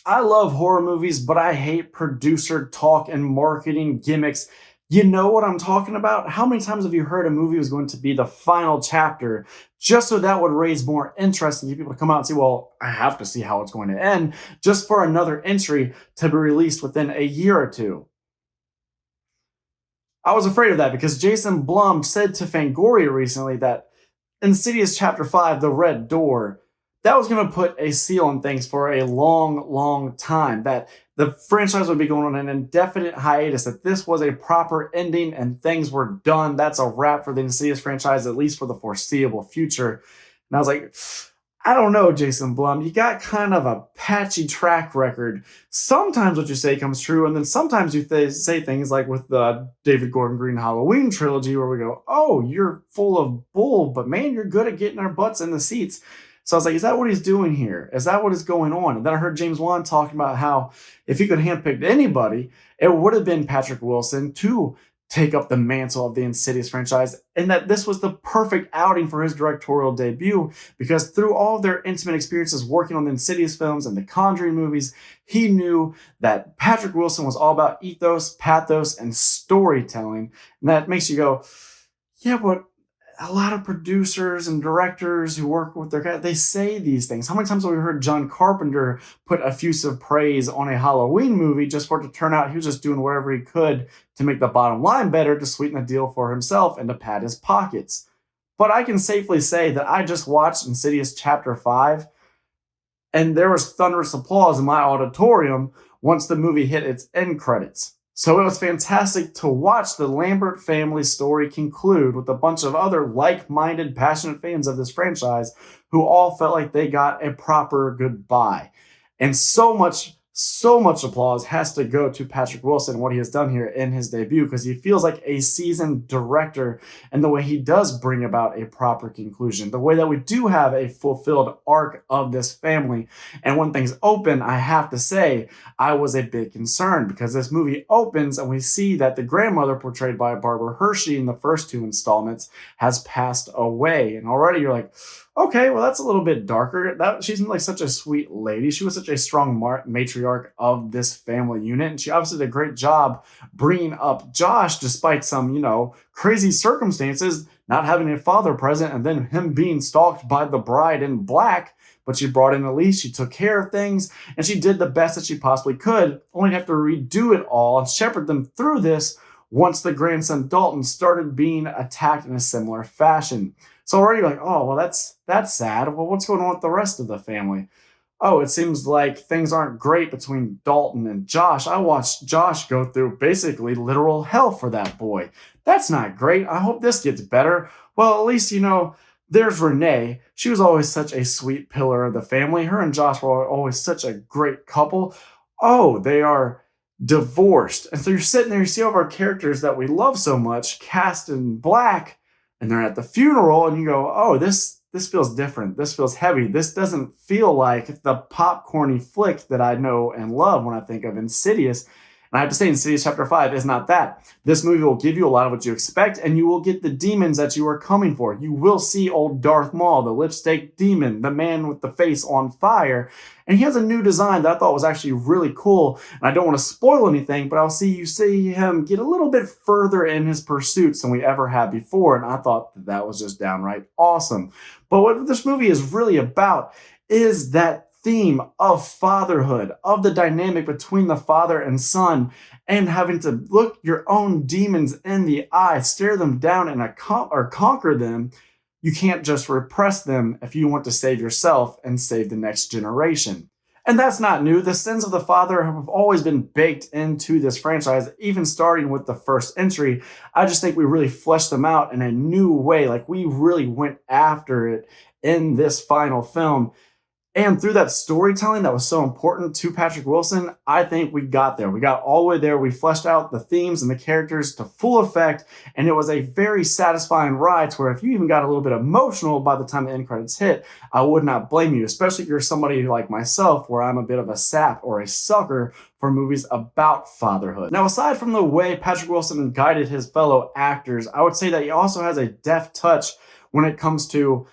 I love horror movies, but I hate producer talk and marketing gimmicks. You know what I'm talking about? How many times have you heard a movie was going to be the final chapter just so that would raise more interest and get people to come out and say, well, I have to see how it's going to end, just for another entry to be released within a year or two? I was afraid of that because Jason Blum said to Fangoria recently that Insidious Chapter 5, The Red Door, that was going to put a seal on things for a long, long time. That the franchise would be going on an indefinite hiatus, that this was a proper ending and things were done. That's a wrap for the Insidious franchise, at least for the foreseeable future. And I was like, I don't know, Jason Blum. You got kind of a patchy track record. Sometimes what you say comes true, and then sometimes you say things like with the David Gordon Green Halloween trilogy, where we go, "Oh, you're full of bull, but man, you're good at getting our butts in the seats." So I was like, "Is that what he's doing here? Is that what is going on?" And then I heard James Wan talking about how if he could handpick anybody, it would have been Patrick Wilson to take up the mantle of the Insidious franchise, and that this was the perfect outing for his directorial debut because through all of their intimate experiences working on the Insidious films and the Conjuring movies, he knew that Patrick Wilson was all about ethos, pathos, and storytelling. And that makes you go, yeah, but a lot of producers and directors who work with their they say these things. How many times have we heard John Carpenter put effusive praise on a Halloween movie just for it to turn out he was just doing whatever he could to make the bottom line better, to sweeten the deal for himself and to pad his pockets? But I can safely say that I just watched Insidious Chapter 5, and there was thunderous applause in my auditorium once the movie hit its end credits. So it was fantastic to watch the Lambert family story conclude with a bunch of other like-minded, passionate fans of this franchise who all felt like they got a proper goodbye. And so much applause has to go to Patrick Wilson, what he has done here in his debut, because he feels like a seasoned director and the way he does bring about a proper conclusion, the way that we do have a fulfilled arc of this family. And when things open, I have to say, I was a bit concerned because this movie opens and we see that the grandmother portrayed by Barbara Hershey in the first two installments has passed away. And already you're like, okay, well, that's a little bit darker. That she's like such a sweet lady. She was such a strong matriarch of this family unit, and she obviously did a great job bringing up Josh, despite some, crazy circumstances, not having a father present, and then him being stalked by the bride in black. But she brought in Elise, she took care of things, and she did the best that she possibly could, only to have to redo it all and shepherd them through this once the grandson Dalton started being attacked in a similar fashion. So already you're like, oh, well, that's sad. Well, what's going on with the rest of the family? Oh, it seems like things aren't great between Dalton and Josh. I watched Josh go through basically literal hell for that boy. That's not great. I hope this gets better. Well, at least, there's Renee. She was always such a sweet pillar of the family. Her and Josh were always such a great couple. Oh, they are divorced. And so you're sitting there, you see all of our characters that we love so much cast in black, and they're at the funeral, and you go, oh, this feels different. This feels heavy. This doesn't feel like the popcorny flick that I know and love when I think of Insidious. And I have to say, Insidious Chapter 5 is not that. This movie will give you a lot of what you expect, and you will get the demons that you are coming for. You will see old Darth Maul, the lipstick demon, the man with the face on fire. And he has a new design that I thought was actually really cool. And I don't want to spoil anything, but you see him get a little bit further in his pursuits than we ever had before. And I thought that was just downright awesome. But what this movie is really about is that theme of fatherhood, of the dynamic between the father and son, and having to look your own demons in the eye, stare them down, and conquer them. You can't just repress them if you want to save yourself and save the next generation. And that's not new. The sins of the father have always been baked into this franchise, even starting with the first entry. I just think we really fleshed them out in a new way. Like, we really went after it in this final film. And through that storytelling that was so important to Patrick Wilson, I think we got there. We got all the way there. We fleshed out the themes and the characters to full effect, and it was a very satisfying ride to where if you even got a little bit emotional by the time the end credits hit, I would not blame you, especially if you're somebody like myself, where I'm a bit of a sap or a sucker for movies about fatherhood. Now, aside from the way Patrick Wilson guided his fellow actors, I would say that he also has a deft touch when it comes to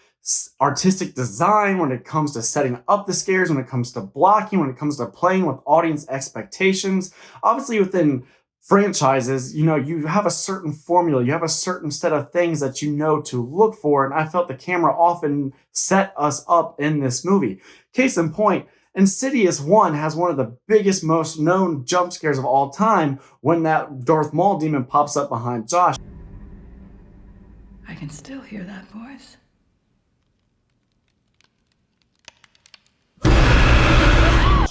artistic design, when it comes to setting up the scares, when it comes to blocking, when it comes to playing with audience expectations. Obviously, within franchises, you have a certain formula, you have a certain set of things that you know to look for. And I felt the camera often set us up in this movie. Case in point, Insidious 1 has one of the biggest, most known jump scares of all time when that Darth Maul demon pops up behind Josh. I can still hear that voice.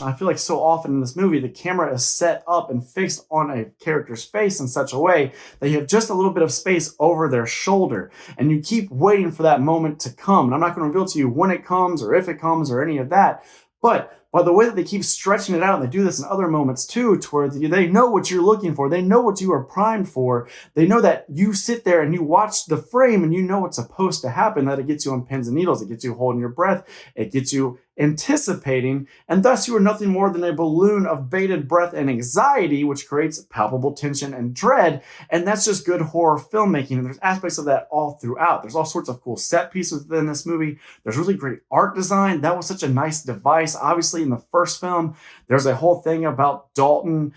I feel like so often in this movie, the camera is set up and fixed on a character's face in such a way that you have just a little bit of space over their shoulder. And you keep waiting for that moment to come. And I'm not going to reveal to you when it comes or if it comes or any of that. But by the way that they keep stretching it out, and they do this in other moments too, to where they know what you're looking for. They know what you are primed for. They know that you sit there and you watch the frame and you know what's supposed to happen, that it gets you on pins and needles. It gets you holding your breath. It gets you anticipating, and thus you are nothing more than a balloon of bated breath and anxiety, which creates palpable tension and dread. And that's just good horror filmmaking. And there's aspects of that all throughout. There's all sorts of cool set pieces within this movie. There's really great art design. That was such a nice device. Obviously, in the first film, there's a whole thing about Dalton,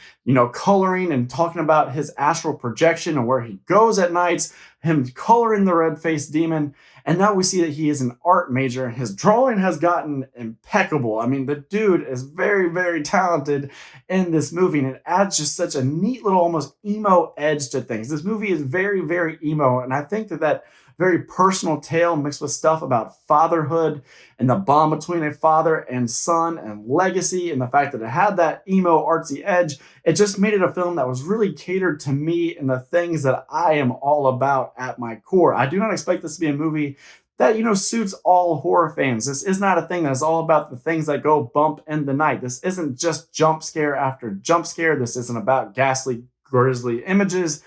coloring and talking about his astral projection and where he goes at nights, him coloring the red-faced demon. And now we see that he is an art major, and his drawing has gotten impeccable. I mean, the dude is very, very talented in this movie, and it adds just such a neat little almost emo edge to things. This movie is very, very emo, and I think that very personal tale mixed with stuff about fatherhood and the bond between a father and son and legacy, and the fact that it had that emo artsy edge, it just made it a film that was really catered to me and the things that I am all about at my core. I do not expect this to be a movie that, suits all horror fans. This is not a thing that is all about the things that go bump in the night. This isn't just jump scare after jump scare. This isn't about ghastly, grisly images.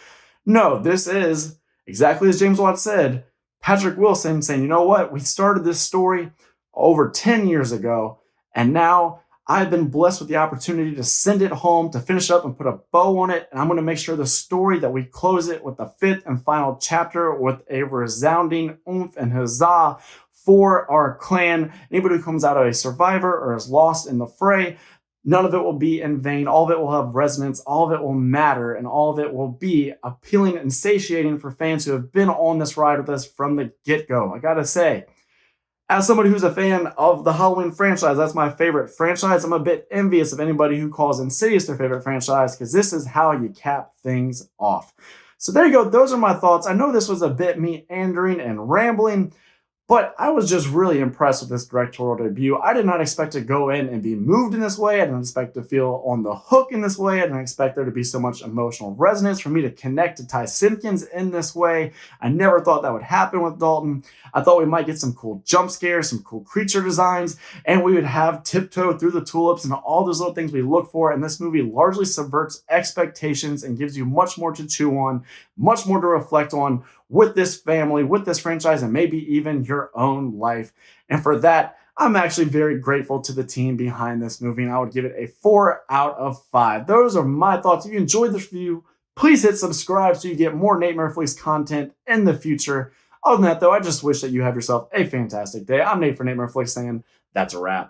No, this is, exactly as James Wan said, Patrick Wilson saying, you know what, we started this story over 10 years ago, and now I've been blessed with the opportunity to send it home, to finish up and put a bow on it, and I'm going to make sure the story that we close it with the 5th and final chapter with a resounding oomph and huzzah for our clan. Anybody who comes out of a survivor or is lost in the fray, none of it will be in vain. All of it will have resonance. All of it will matter. And all of it will be appealing and satiating for fans who have been on this ride with us from the get-go. I gotta say, as somebody who's a fan of the Halloween franchise, that's my favorite franchise. I'm a bit envious of anybody who calls Insidious their favorite franchise, because this is how you cap things off. So there you go. Those are my thoughts. I know this was a bit meandering and rambling, but I was just really impressed with this directorial debut. I did not expect to go in and be moved in this way. I didn't expect to feel on the hook in this way. I didn't expect there to be so much emotional resonance, for me to connect to Ty Simpkins in this way. I never thought that would happen with Dalton. I thought we might get some cool jump scares, some cool creature designs, and we would have Tiptoe Through the Tulips and all those little things we look for. And this movie largely subverts expectations and gives you much more to chew on, much more to reflect on with this family, with this franchise, and maybe even your own life. And for that, I'm actually very grateful to the team behind this movie, and I would give it a 4 out of 5. Those are my thoughts. If you enjoyed this review, please hit subscribe so you get more Nate Mareflix content in the future. Other than that, though, I just wish that you have yourself a fantastic day. I'm Nate for Nate Mareflix saying that's a wrap.